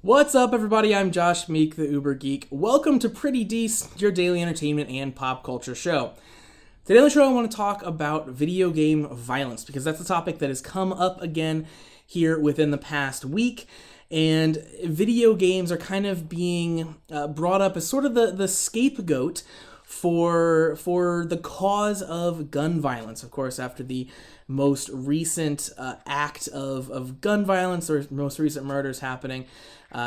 What's up, everybody? I'm Josh Meek, the Uber Geek. Welcome to Pretty Dece, your daily entertainment and pop culture show. Today on the show, I want to talk about video game violence because that's a topic that has come up again here within the past week. And video games are kind of being brought up as sort of the scapegoat for the cause of gun violence. Of course, after the most recent act of gun violence or most recent murders happening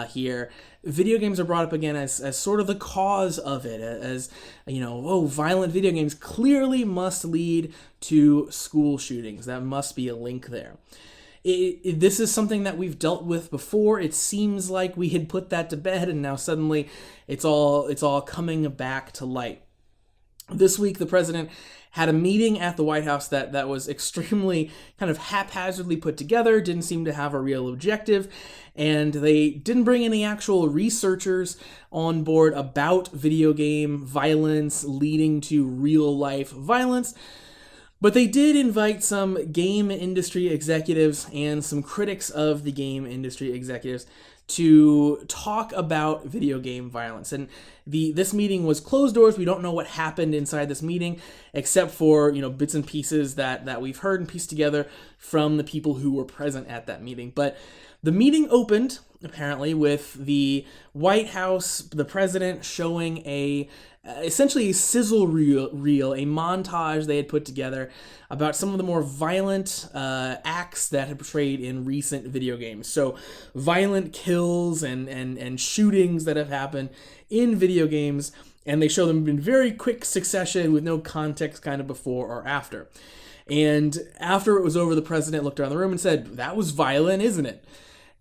here, video games are brought up again as sort of the cause of it, as, you know, violent video games clearly must lead to school shootings. That must be a link there. This is something that we've dealt with before. It seems like we had put that to bed, and now suddenly it's all coming back to light. This week, the president had a meeting at the White House that was extremely kind of haphazardly put together, didn't seem to have a real objective, and they didn't bring any actual researchers on board about video game violence leading to real-life violence. But they did invite some game industry executives and some critics of the game industry executives to talk about video game violence. And this meeting was closed doors. We don't know what happened inside this meeting, except for, bits and pieces that we've heard and pieced together from the people who were present at that meeting. But the meeting opened, apparently, with the White House, the president, showing essentially a sizzle reel, a montage they had put together about some of the more violent acts that had portrayed in recent video games. So violent kills and shootings that have happened in video games, and they show them in very quick succession with no context kind of before or after. And after it was over, the president looked around the room and said, "That was violent, isn't it?"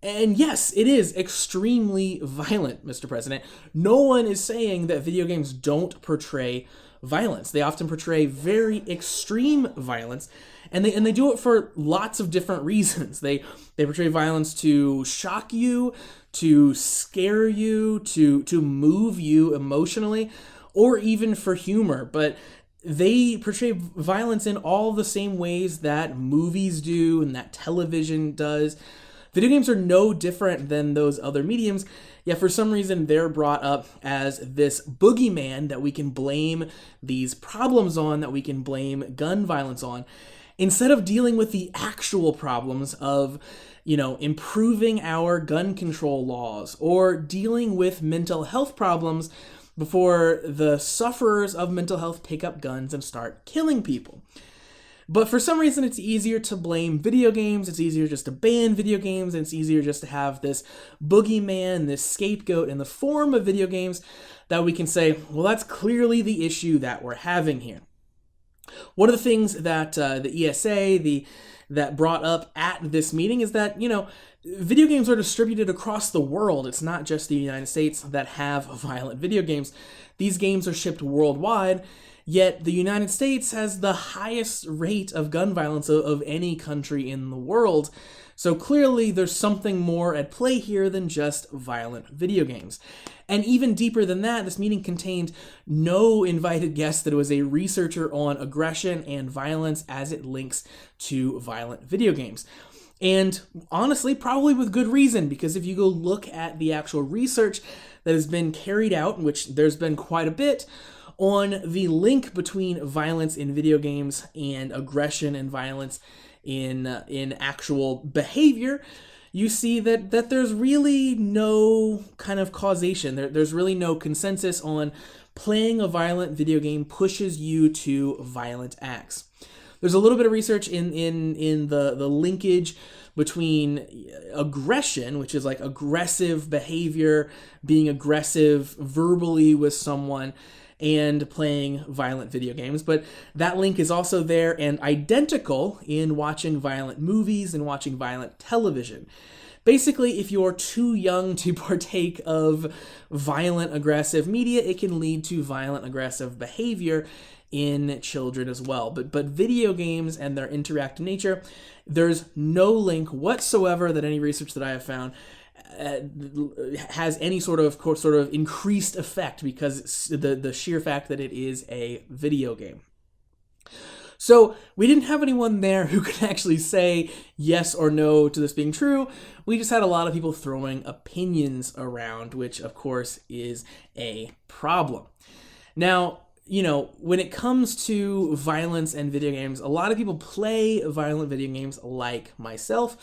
And yes, it is extremely violent, Mr. President. No one is saying that video games don't portray violence. They often portray very extreme violence, and they do it for lots of different reasons. They portray violence to shock you, to scare you, to move you emotionally, or even for humor. But they portray violence in all the same ways that movies do and that television does. Video games are no different than those other mediums, yet for some reason they're brought up as this boogeyman that we can blame these problems on, that we can blame gun violence on, instead of dealing with the actual problems of, improving our gun control laws or dealing with mental health problems before the sufferers of mental health pick up guns and start killing people. But for some reason, it's easier to blame video games, it's easier just to ban video games, and it's easier just to have this boogeyman, this scapegoat in the form of video games that we can say, well, that's clearly the issue that we're having here. One of the things that the ESA, that brought up at this meeting is that, video games are distributed across the world. It's not just the United States that have violent video games. These games are shipped worldwide. Yet the United States has the highest rate of gun violence of any country in the world. So clearly there's something more at play here than just violent video games. And even deeper than that, this meeting contained no invited guests. That it was a researcher on aggression and violence as it links to violent video games. And honestly, probably with good reason, because if you go look at the actual research that has been carried out, which there's been quite a bit, on the link between violence in video games and aggression and violence in actual behavior, you see that there's really no kind of causation. There's really no consensus on playing a violent video game pushes you to violent acts. There's a little bit of research in the linkage between aggression, which is like aggressive behavior, being aggressive verbally with someone, and playing violent video games. But that link is also there and identical in watching violent movies and watching violent television. Basically, if you're too young to partake of violent, aggressive media, it can lead to violent, aggressive behavior in children as well. But video games and their interactive nature, there's no link whatsoever that any research that I have found has any sort of increased effect because it's the sheer fact that it is a video game. So we didn't have anyone there who could actually say yes or no to this being true. We just had a lot of people throwing opinions around, which of course is a problem. Now, when it comes to violence and video games, a lot of people play violent video games like myself,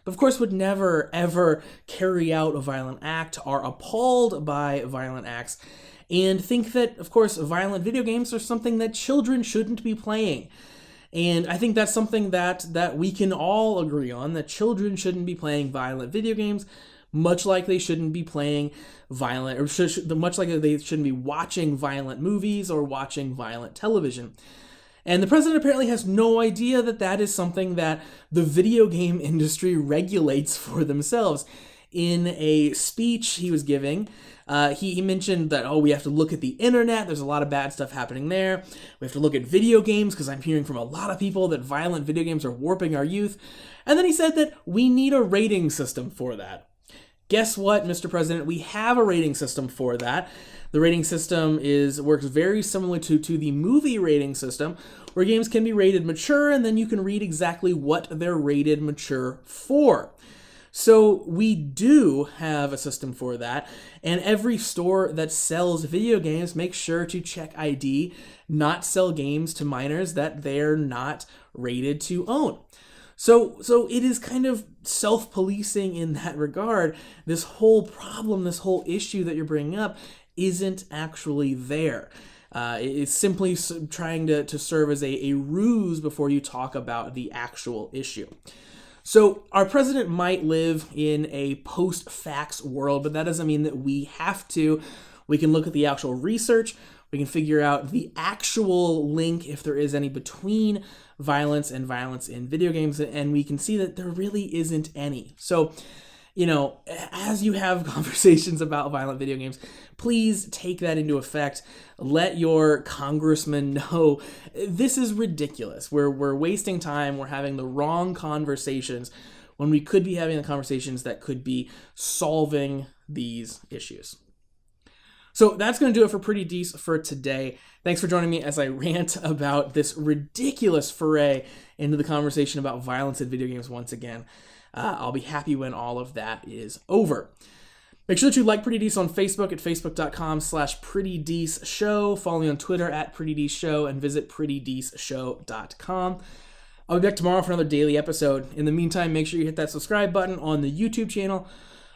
but of course would never ever carry out a violent act, are appalled by violent acts, and think that, of course, violent video games are something that children shouldn't be playing. And I think that's something that we can all agree on, that children shouldn't be playing violent video games, much like they shouldn't be playing violent, or much like they shouldn't be watching violent movies or watching violent television. And the president apparently has no idea that that is something that the video game industry regulates for themselves. In a speech he was giving, he mentioned that, we have to look at the internet. There's a lot of bad stuff happening there. We have to look at video games because I'm hearing from a lot of people that violent video games are warping our youth. And then he said that we need a rating system for that. Guess what, Mr. President? We have a rating system for that. The rating system works very similar to the movie rating system, where games can be rated mature, and then you can read exactly what they're rated mature for. So we do have a system for that, and every store that sells video games makes sure to check ID, not sell games to minors that they're not rated to own. So it is kind of self-policing in that regard. This whole problem, this whole issue that you're bringing up isn't actually there. It's simply trying to serve as a ruse before you talk about the actual issue. So our president might live in a post-facts world, but that doesn't mean that we have to. We can look at the actual research. We can figure out the actual link, if there is any, between violence and violence in video games, and we can see that there really isn't any. So, as you have conversations about violent video games, please take that into effect. Let your congressman know this is ridiculous. We're wasting time. We're having the wrong conversations when we could be having the conversations that could be solving these issues. So that's going to do it for Pretty Dece for today. Thanks for joining me as I rant about this ridiculous foray into the conversation about violence in video games once again. I'll be happy when all of that is over. Make sure that you like Pretty Dece on Facebook at facebook.com/PrettyDeceShow. Follow me on Twitter at PrettyDeceShow and visit PrettyDeceShow.com. I'll be back tomorrow for another daily episode. In the meantime, make sure you hit that subscribe button on the YouTube channel,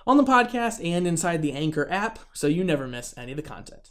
on the podcast, and inside the Anchor app so you never miss any of the content.